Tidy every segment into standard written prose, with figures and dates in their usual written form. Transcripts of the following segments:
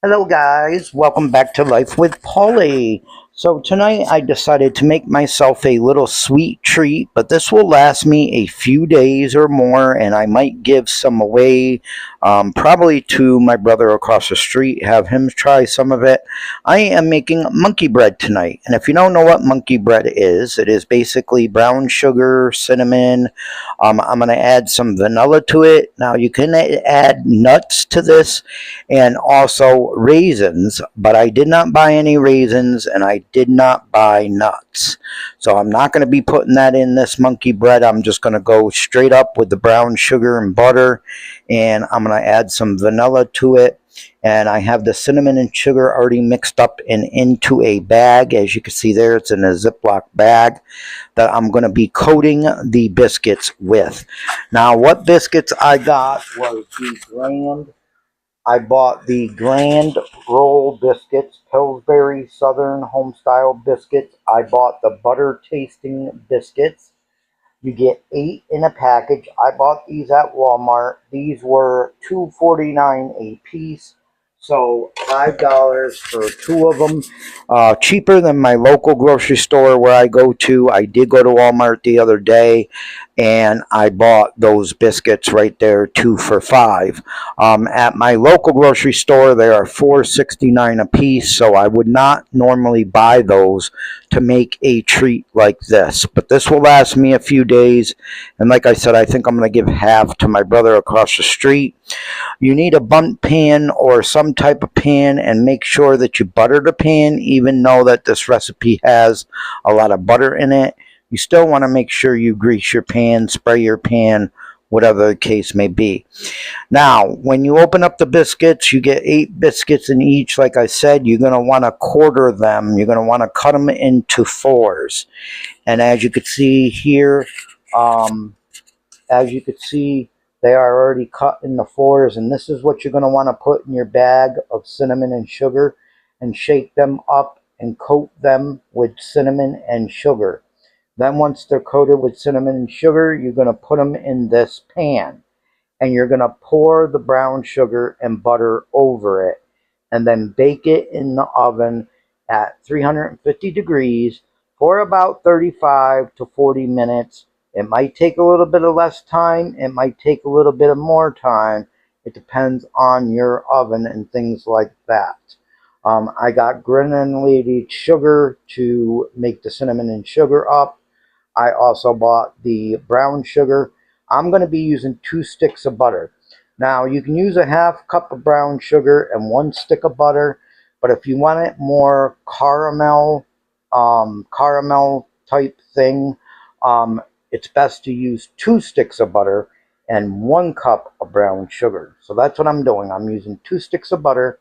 Hello guys, welcome back to Life with Polly. So tonight I decided to make myself a little sweet treat, but this will last me a few days or more, and I might give some away, probably to my brother across the street, have him try some of it. I am making monkey bread tonight, and if you don't know what monkey bread is, it is basically brown sugar, cinnamon. I'm going to add some vanilla to it. Now you can add nuts to this and also raisins, but I did not buy any raisins and I did not buy nuts. So I'm not going to be putting that in this monkey bread. I'm just going to go straight up with the brown sugar and butter, and I'm going to add some vanilla to it. And I have the cinnamon and sugar already mixed up and into a bag. As you can see there, it's in a Ziploc bag that I'm going to be coating the biscuits with. Now, what biscuits I got was the I bought the Grand Roll biscuits, Pillsbury Southern Homestyle biscuits. I bought the butter tasting biscuits. You get 8 in a package. I bought these at Walmart. These were $2.49 a piece. So $5 for 2 of them. Cheaper than my local grocery store where I go to. I did go to Walmart the other day, and I bought those biscuits right there, 2 for $5. At my local grocery store, they are $4.69 a piece, so I would not normally buy those to make a treat like this. But this will last me a few days, and like I said, I think I'm going to give half to my brother across the street. You need a bundt pan or some type of pan, and make sure that you butter the pan. Even though that this recipe has a lot of butter in it, you still want to make sure you grease your pan, spray your pan, whatever the case may be. Now, when you open up the biscuits, you get 8 biscuits in each. Like I said, you're going to want to quarter them. You're going to want to cut them into 4s. And as you can see here, they are already cut in the 4s. And this is what you're going to want to put in your bag of cinnamon and sugar and shake them up and coat them with cinnamon and sugar. Then once they're coated with cinnamon and sugar, you're going to put them in this pan. And you're going to pour the brown sugar and butter over it. And then bake it in the oven at 350 degrees for about 35 to 40 minutes. It might take a little bit of less time. It might take a little bit of more time. It depends on your oven and things like that. I got granulated sugar to make the cinnamon and sugar up. I also bought the brown sugar. I'm going to be using 2 sticks of butter. Now, you can use a half cup of brown sugar and 1 stick of butter, but if you want it more caramel type thing, it's best to use 2 sticks of butter and 1 cup of brown sugar. So that's what I'm doing. I'm using 2 sticks of butter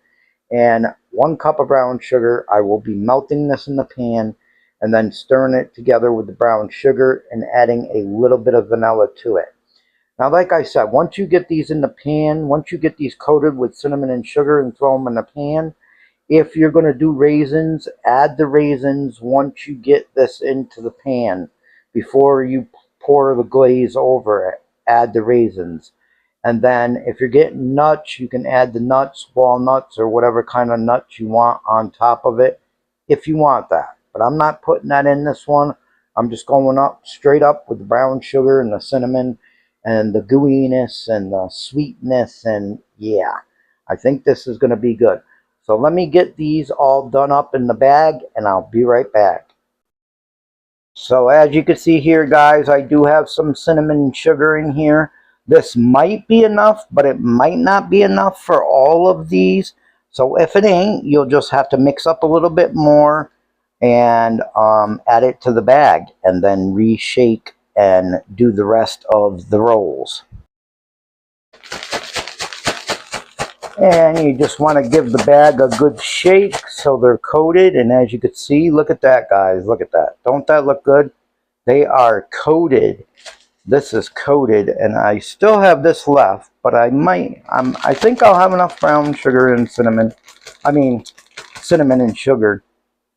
and 1 cup of brown sugar. I will be melting this in the pan and then stirring it together with the brown sugar and adding a little bit of vanilla to it. Now, like I said, once you get these in the pan, once you get these coated with cinnamon and sugar and throw them in the pan, if you're going to do raisins, add the raisins once you get this into the pan. Before you pour the glaze over it, add the raisins. And then if you're getting nuts, you can add the nuts, walnuts, or whatever kind of nuts you want on top of it if you want that. But I'm not putting that in this one. I'm just going up straight up with the brown sugar and the cinnamon and the gooiness and the sweetness, and yeah, I think this is going to be good. So let me get these all done up in the bag, and I'll be right back. So as you can see here, guys, I do have some cinnamon and sugar in here. This might be enough, but it might not be enough for all of these. So if it ain't, you'll just have to mix up a little bit more and add it to the bag, and then reshake and do the rest of the rolls. And you just want to give the bag a good shake so they're coated. And as you can see, look at that, guys. Look at that. Don't that look good? They are coated. This is coated, and I still have this left, but I think I'll have enough brown sugar and cinnamon and sugar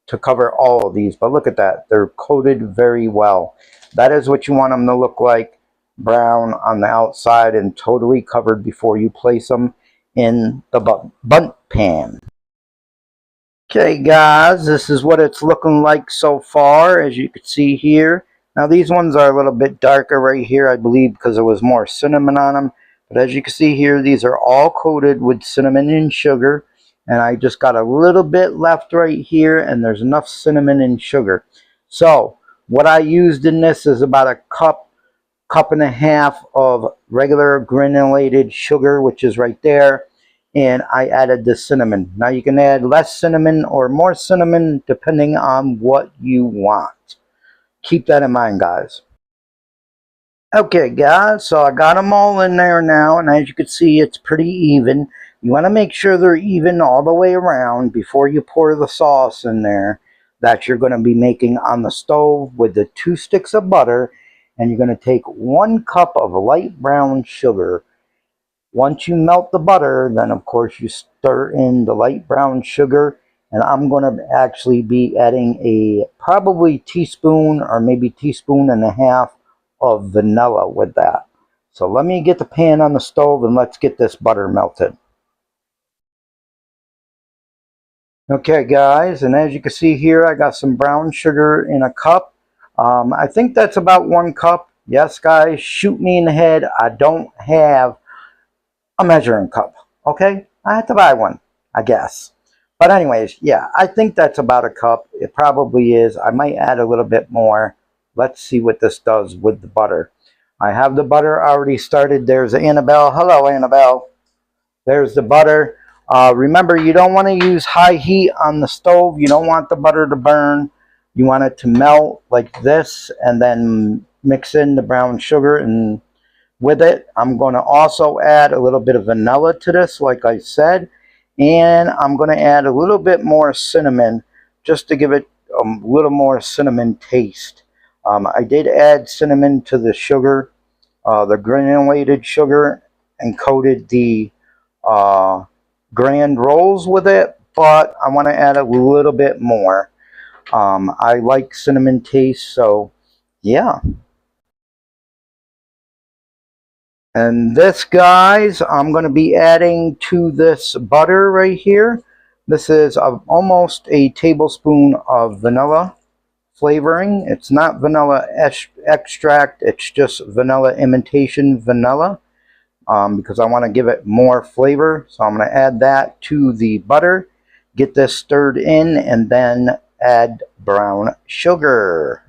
to cover all of these. But look at that. They're coated very well. That is what you want them to look like. Brown on the outside and totally covered before you place them in the bundt pan. Okay guys, this is what it's looking like so far, as you can see here. Now these ones are a little bit darker right here, I believe, because there was more cinnamon on them. But as you can see here, these are all coated with cinnamon and sugar. And I just got a little bit left right here, and there's enough cinnamon and sugar. So what I used in this is about a cup and a half of regular granulated sugar, which is right there, and I added the cinnamon. Now you can add less cinnamon or more cinnamon depending on what you want. Keep that in mind, guys. Okay guys, so I got them all in there now, and as you can see, it's pretty even. You want to make sure they're even all the way around before you pour the sauce in there that you're going to be making on the stove with the 2 sticks of butter. And you're going to take 1 cup of light brown sugar. Once you melt the butter, then of course you stir in the light brown sugar, and I'm going to actually be adding a probably teaspoon or maybe teaspoon and a half of vanilla with that. So let me get the pan on the stove and let's get this butter melted. Okay guys, and as you can see here, I got some brown sugar in a cup. I think that's about 1 cup. Yes guys, shoot me in the head. I don't have a measuring cup. Okay, I had to buy one, I guess. But anyways, yeah, I think that's about a cup. It probably is. I might add a little bit more. Let's see what this does with the butter. I have the butter already started. There's Annabelle. Hello, Annabelle. There's the butter. Remember, you don't want to use high heat on the stove. You don't want the butter to burn. You want it to melt like this, and then mix in the brown sugar. And with it, I'm going to also add a little bit of vanilla to this, like I said. And I'm going to add a little bit more cinnamon, just to give it a little more cinnamon taste. I did add cinnamon to the sugar, the granulated sugar, and coated the grand rolls with it, but I want to add a little bit more. I like cinnamon taste, so yeah. And this, guys, I'm going to be adding to this butter right here. This is almost a tablespoon of vanilla flavoring. It's not vanilla extract, it's just vanilla imitation vanilla. Because I want to give it more flavor. So I'm going to add that to the butter, get this stirred in, and then add brown sugar.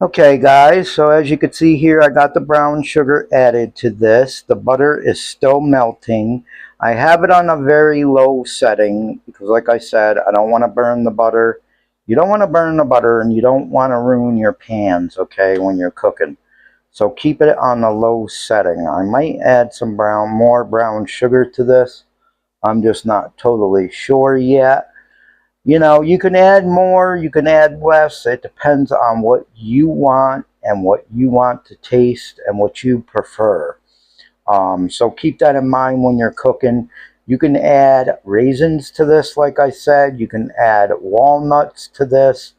Okay guys, so as you can see here, I got the brown sugar added to this. The butter is still melting. I have it on a very low setting because, like I said, I don't want to burn the butter. You don't want to burn the butter, and you don't want to ruin your pans, okay, when you're cooking. So keep it on a low setting. I might add some more brown sugar to this. I'm just not totally sure yet. You know, you can add more, you can add less. It depends on what you want and what you want to taste and what you prefer. So keep that in mind when you're cooking. You can add raisins to this, like I said. You can add walnuts to this.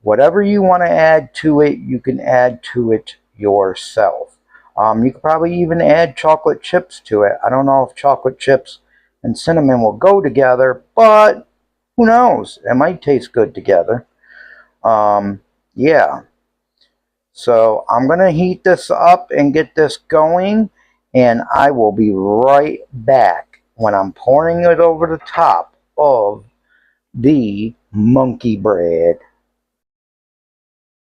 Whatever you want to add to it, you can add to it yourself. You could probably even add chocolate chips to it. I don't know if chocolate chips and cinnamon will go together, but who knows? It might taste good together. Yeah. So I'm going to heat this up and get this going, and I will be right back when I'm pouring it over the top of the monkey bread.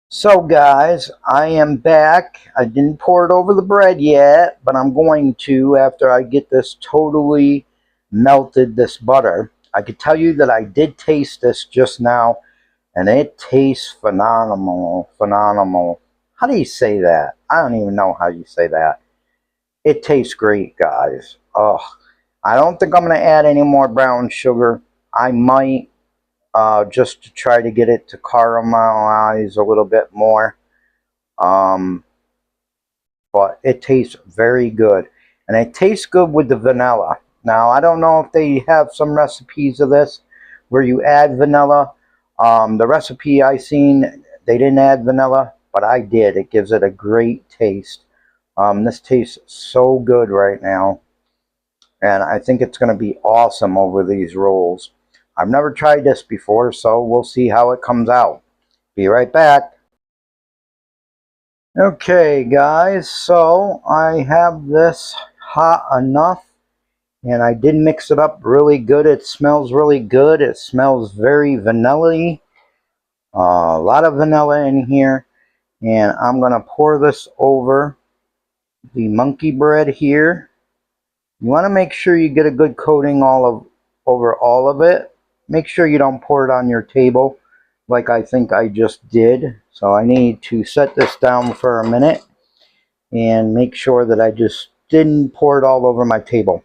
So guys, I am back. I didn't pour it over the bread yet, but I'm going to after I get this totally melted, this butter. I could tell you that I did taste this just now, and it tastes phenomenal. Phenomenal. How do you say that? I don't even know how you say that. It tastes great, guys. Oh, I don't think I'm going to add any more brown sugar. I might. Just to try to get it to caramelize a little bit more. But it tastes very good. And it tastes good with the vanilla. Now, I don't know if they have some recipes of this where you add vanilla. The recipe I seen, they didn't add vanilla, but I did. It gives it a great taste. This tastes so good right now. and I think it's going to be awesome over these rolls. I've never tried this before, so we'll see how it comes out. Be right back. Okay guys, so I have this hot enough, and I did mix it up really good. It smells really good. It smells very vanilla-y. A lot of vanilla in here, and I'm gonna pour this over the monkey bread here. You want to make sure you get a good coating over all of it. Make sure you don't pour it on your table like I think I just did. So I need to set this down for a minute and make sure that I just didn't pour it all over my table.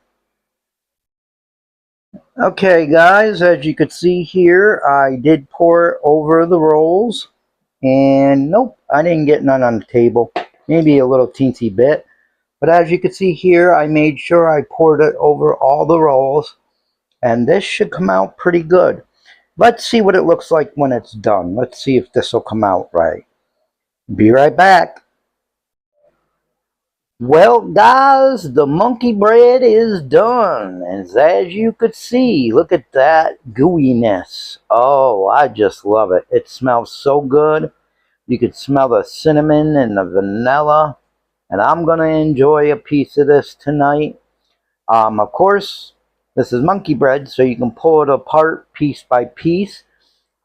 Okay guys, as you could see here, I did pour it over the rolls, and nope, I didn't get none on the table. Maybe a little teensy bit. But as you can see here, I made sure I poured it over all the rolls, and this should come out pretty good. Let's see what it looks like when it's done. Let's see if this will come out right. Be right back. Well guys, the monkey bread is done. As you could see, look at that gooiness. Oh, I just love it. It smells so good. You could smell the cinnamon and the vanilla. And I'm going to enjoy a piece of this tonight. Of course, this is monkey bread, so you can pull it apart piece by piece.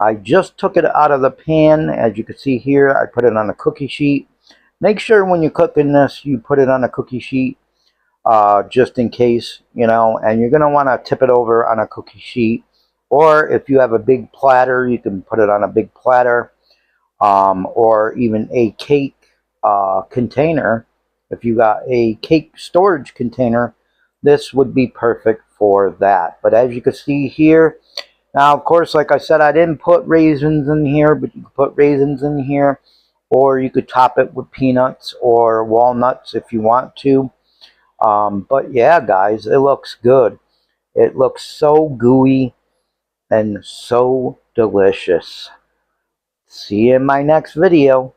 I just took it out of the pan. As you can see here, I put it on a cookie sheet. Make sure when you're cooking this, you put it on a cookie sheet, just in case, you know, and you're going to want to tip it over on a cookie sheet. Or if you have a big platter, you can put it on a big platter, or even a cake container. If you got a cake storage container, this would be perfect for that. But as you can see here, now of course, like I said, I didn't put raisins in here, but you could put raisins in here, or you could top it with peanuts or walnuts if you want to. But yeah guys, it looks good. It looks so gooey and so delicious. See you in my next video.